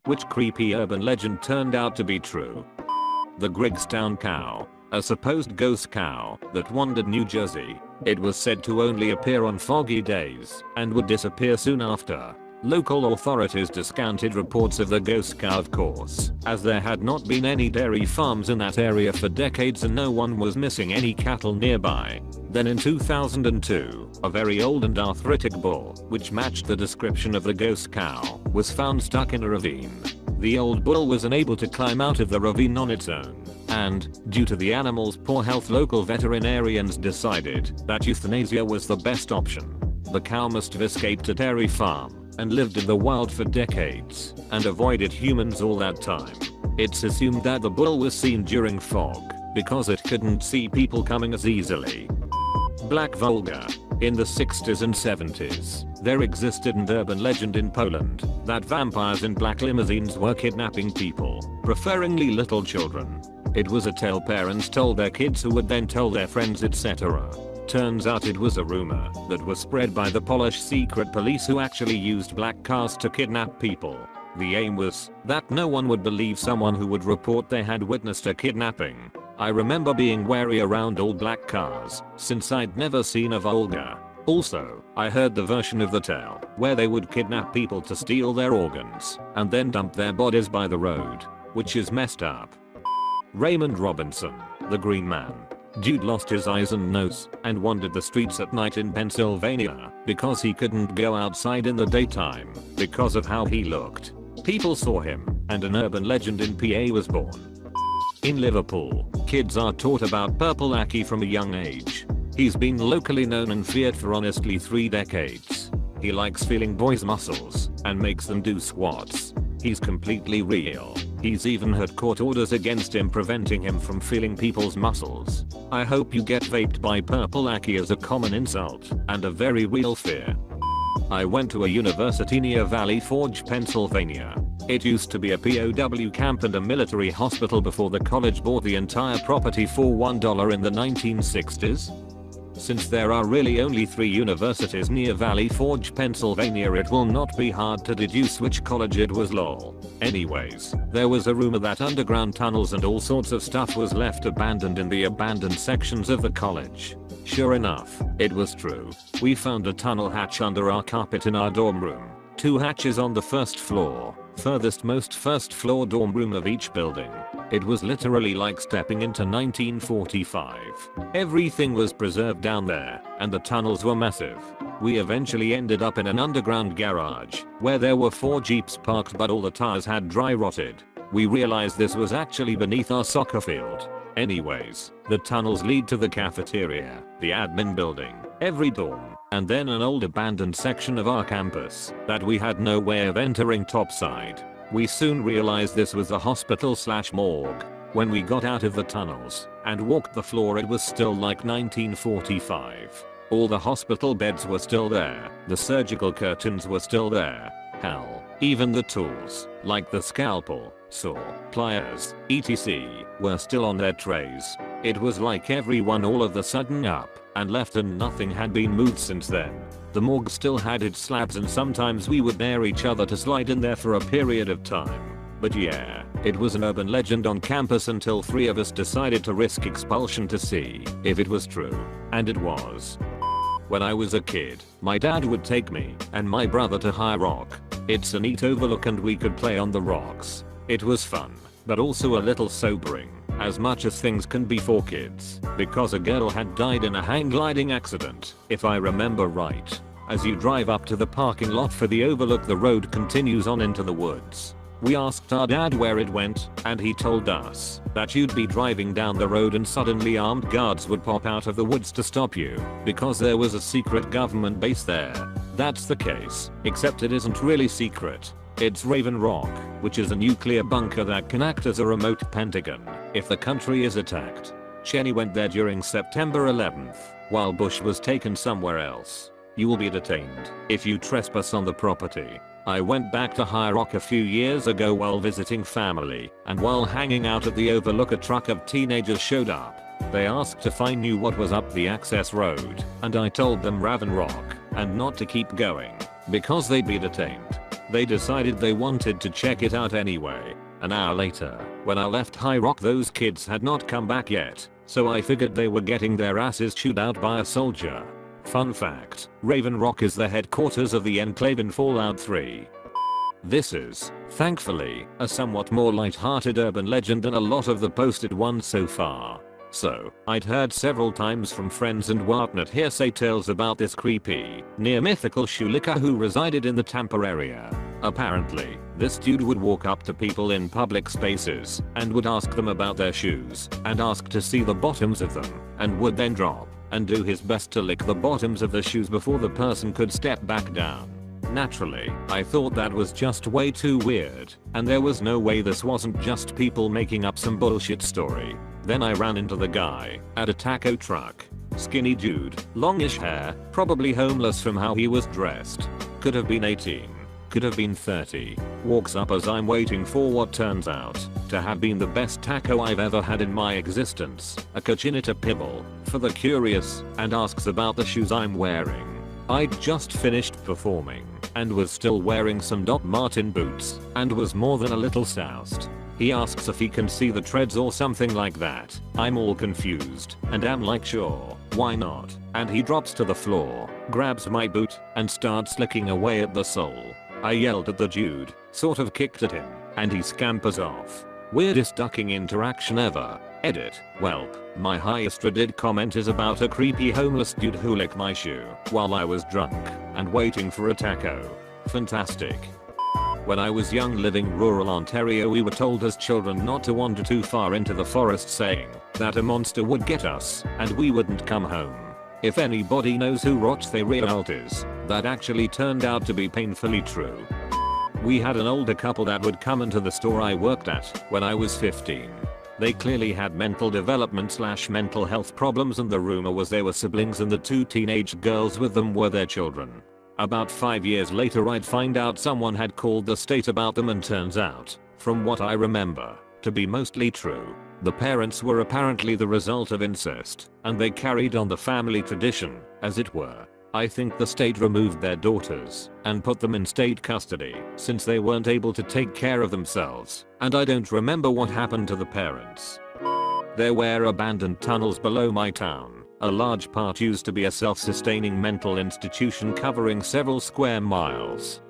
Which creepy urban legend turned out to be true? The Grigstown cow, a supposed ghost cow that wandered New Jersey. It was said to only appear on foggy days and would disappear soon after. Local authorities discounted reports of the ghost cow, of course, as there had not been any dairy farms in that area for decades and no one was missing any cattle nearby. Then in 2002, a very old and arthritic bull, which matched the description of the ghost cow, was found stuck in a ravine. The old bull was unable to climb out of the ravine on its own, and, due to the animal's poor health, local veterinarians decided that euthanasia was the best option. The cow must have escaped a dairy farm and lived in the wild for decades and avoided humans all that time. It's assumed that the bull was seen during fog because it couldn't see people coming as easily. Black Volga. In the 60s and 70s, there existed an urban legend in Poland that vampires in black limousines were kidnapping people, preferably little children. It was a tale parents told their kids who would then tell their friends, etc. Turns out it was a rumor that was spread by the Polish secret police who actually used black cars to kidnap people. The aim was that no one would believe someone who would report they had witnessed a kidnapping. I remember being wary around all black cars since I'd never seen a Volga. Also, I heard the version of the tale where they would kidnap people to steal their organs and then dump their bodies by the road, which is messed up. Raymond Robinson, the Green Man. Dude lost his eyes and nose and wandered the streets at night in Pennsylvania because he couldn't go outside in the daytime because of how he looked. People saw him and an urban legend in PA was born. In Liverpool, kids are taught about Purple Aki from a young age. He's been locally known and feared for honestly 3 decades. He likes feeling boys' muscles and makes them do squats. He's completely real. He's even had court orders against him preventing him from feeling people's muscles. I hope you get vaped by Purple Aki as a common insult and a very real fear. I went to a university near Valley Forge, Pennsylvania. It used to be a POW camp and a military hospital before the college bought the entire property for $1 in the 1960s. Since there are really only 3 universities near Valley Forge, Pennsylvania, it will not be hard to deduce which college it was, lol. Anyways, there was a rumor that underground tunnels and all sorts of stuff was left abandoned in the abandoned sections of the college. Sure enough, it was true. We found a tunnel hatch under our carpet in our dorm room. 2 hatches on the first floor, furthest most first floor dorm room of each building. It was literally like stepping into 1945. Everything was preserved down there, and the tunnels were massive. We eventually ended up in an underground garage, where there were 4 Jeeps parked but all the tires had dry rotted. We realized this was actually beneath our soccer field. Anyways, the tunnels lead to the cafeteria, the admin building, every dorm, and then an old abandoned section of our campus that we had no way of entering topside. We soon realized this was the hospital/morgue. When we got out of the tunnels and walked the floor, it was still like 1945. All the hospital beds were still there, the surgical curtains were still there. Hell, even the tools, like the scalpel, saw, pliers, etc., were still on their trays. It was like everyone all of a sudden up and left and nothing had been moved since then. The morgue still had its slabs and sometimes we would dare each other to slide in there for a period of time. But yeah, it was an urban legend on campus until 3 of us decided to risk expulsion to see if it was true. And it was. When I was a kid, my dad would take me and my brother to High Rock. It's a neat overlook and we could play on the rocks. It was fun, but also a little sobering, as much as things can be for kids, because a girl had died in a hang gliding accident, if I remember right. As you drive up to the parking lot for the overlook, the road continues on into the woods. We asked our dad where it went, and he told us that you'd be driving down the road and suddenly armed guards would pop out of the woods to stop you, because there was a secret government base there. That's the case, except it isn't really secret. It's Raven Rock, which is a nuclear bunker that can act as a remote Pentagon if the country is attacked. Cheney went there during September 11th, while Bush was taken somewhere else. You will be detained if you trespass on the property. I went back to High Rock a few years ago while visiting family, and while hanging out at the overlook a truck of teenagers showed up. They asked if I knew what was up the access road, and I told them Raven Rock, and not to keep going, because they'd be detained. They decided they wanted to check it out anyway. An hour later, when I left High Rock, those kids had not come back yet, so I figured they were getting their asses chewed out by a soldier. Fun fact, Raven Rock is the headquarters of the Enclave in Fallout 3. This is, thankfully, a somewhat more light-hearted urban legend than a lot of the posted ones so far. So, I'd heard several times from friends and whatnot hearsay tales about this creepy, near-mythical shoelicker who resided in the Tampa area. Apparently, this dude would walk up to people in public spaces and would ask them about their shoes and ask to see the bottoms of them and would then drop and do his best to lick the bottoms of the shoes before the person could step back down. Naturally, I thought that was just way too weird, and there was no way this wasn't just people making up some bullshit story. Then I ran into the guy at a taco truck. Skinny dude, longish hair, probably homeless from how he was dressed. Could have been 18. Could have been 30. Walks up as I'm waiting for what turns out to have been the best taco I've ever had in my existence, a cochinita pibil, for the curious, and asks about the shoes I'm wearing. I'd just finished performing and was still wearing some Doc Marten boots and was more than a little soused. He asks if he can see the treads or something like that. I'm all confused and am like, sure, why not? And he drops to the floor, grabs my boot and starts licking away at the sole. I yelled at the dude, sort of kicked at him, and he scampers off. Weirdest ducking interaction ever. Edit. Welp. My highest Reddit comment is about a creepy homeless dude who licked my shoe while I was drunk and waiting for a taco. Fantastic. When I was young living rural Ontario, we were told as children not to wander too far into the forest, saying that a monster would get us and we wouldn't come home. If anybody knows who rots their realties, that actually turned out to be painfully true. We had an older couple that would come into the store I worked at when I was 15. They clearly had mental development / mental health problems, and the rumor was they were siblings and the two teenage girls with them were their children. About 5 years later I'd find out someone had called the state about them, and turns out, from what I remember, to be mostly true. The parents were apparently the result of incest, and they carried on the family tradition, as it were. I think the state removed their daughters and put them in state custody since they weren't able to take care of themselves, and I don't remember what happened to the parents. There were abandoned tunnels below my town. A large part used to be a self-sustaining mental institution covering several square miles.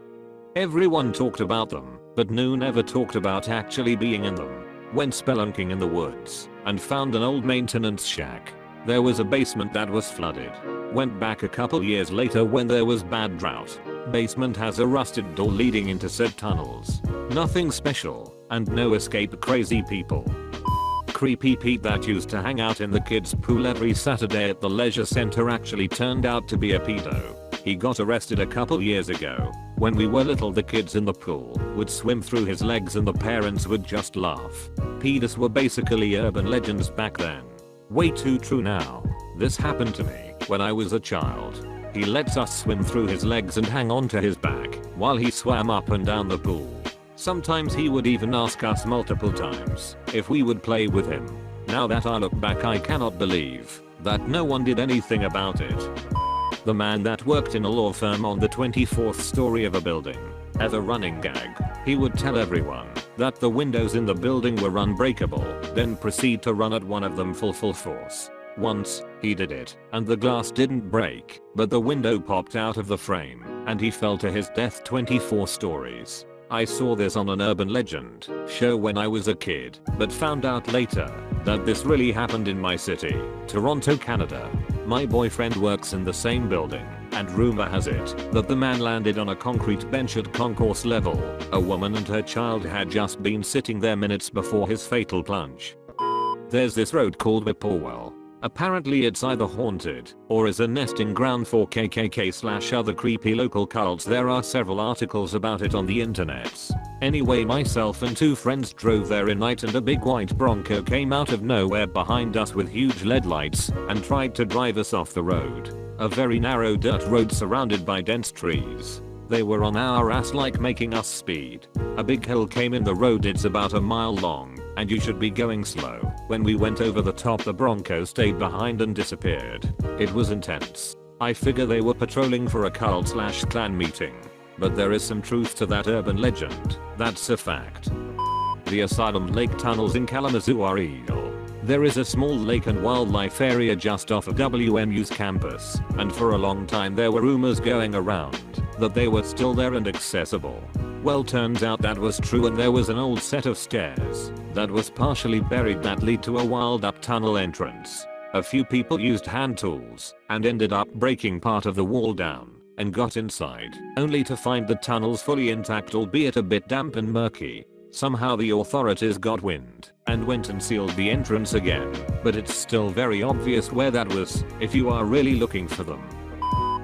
Everyone talked about them, but no one ever talked about actually being in them. Went spelunking in the woods and found an old maintenance shack. There was a basement that was flooded. Went back a couple years later when there was bad drought. Basement has a rusted door leading into said tunnels. Nothing special, and no escape crazy people. Creepy Pete that used to hang out in the kids' pool every Saturday at the leisure center actually turned out to be a pedo. He got arrested a couple years ago. When we were little, the kids in the pool would swim through his legs and the parents would just laugh. Pedos were basically urban legends back then. Way too true now. This happened to me when I was a child. He lets us swim through his legs and hang onto his back while he swam up and down the pool. Sometimes he would even ask us multiple times if we would play with him. Now that I look back, I cannot believe that no one did anything about it. The man that worked in a law firm on the 24th story of a building. As a running gag, he would tell everyone that the windows in the building were unbreakable, then proceed to run at one of them full force. Once, he did it, and the glass didn't break, but the window popped out of the frame, and he fell to his death 24 stories. I saw this on an urban legend show when I was a kid, but found out later that this really happened in my city, Toronto, Canada. My boyfriend works in the same building, and rumor has it that the man landed on a concrete bench at concourse level. A woman and her child had just been sitting there minutes before his fatal plunge. There's this road called Whippoorwill. Apparently it's either haunted or is a nesting ground for KKK / other creepy local cults. There are several articles about it on the internets. Anyway, myself and two friends drove there in night, and a big white Bronco came out of nowhere behind us with huge LED lights and tried to drive us off the road. A very narrow dirt road surrounded by dense trees. They were on our ass, like making us speed. A big hill came in the road. It's about a mile long, and you should be going slow. When we went over the top, the Bronco stayed behind and disappeared. It was intense. I figure they were patrolling for a cult / clan meeting. but there is some truth to that urban legend, that's a fact. The Asylum Lake tunnels in Kalamazoo are real. There is a small lake and wildlife area just off of WMU's campus, and for a long time there were rumors going around that they were still there and accessible. Well, turns out that was true, and there was an old set of stairs that was partially buried that lead to a wild up tunnel entrance. A few people used hand tools and ended up breaking part of the wall down and got inside, only to find the tunnels fully intact, albeit a bit damp and murky. Somehow the authorities got wind and went and sealed the entrance again, but it's still very obvious where that was if you are really looking for them.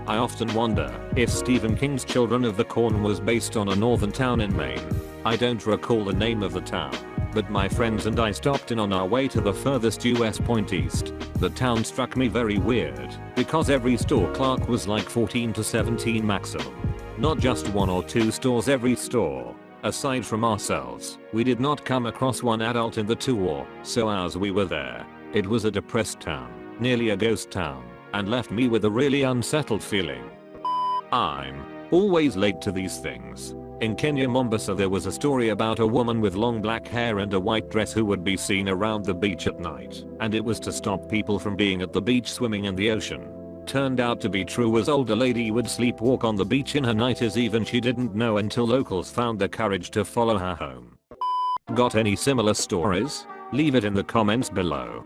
I often wonder if Stephen King's Children of the Corn was based on a northern town in Maine. I don't recall the name of the town, but my friends and I stopped in on our way to the furthest US point east. The town struck me very weird because every store clerk was like 14 to 17 maximum. Not just 1 or 2 stores every store. Aside from ourselves, we did not come across one adult in the 2 or so hours we were there. It was a depressed town, nearly a ghost town, and left me with a really unsettled feeling. I'm always late to these things. In Kenya, Mombasa, there was a story about a woman with long black hair and a white dress who would be seen around the beach at night, and it was to stop people from being at the beach swimming in the ocean. Turned out to be true, as older lady would sleepwalk on the beach in her 90s, even she didn't know until locals found the courage to follow her home. Got any similar stories? Leave it in the comments below.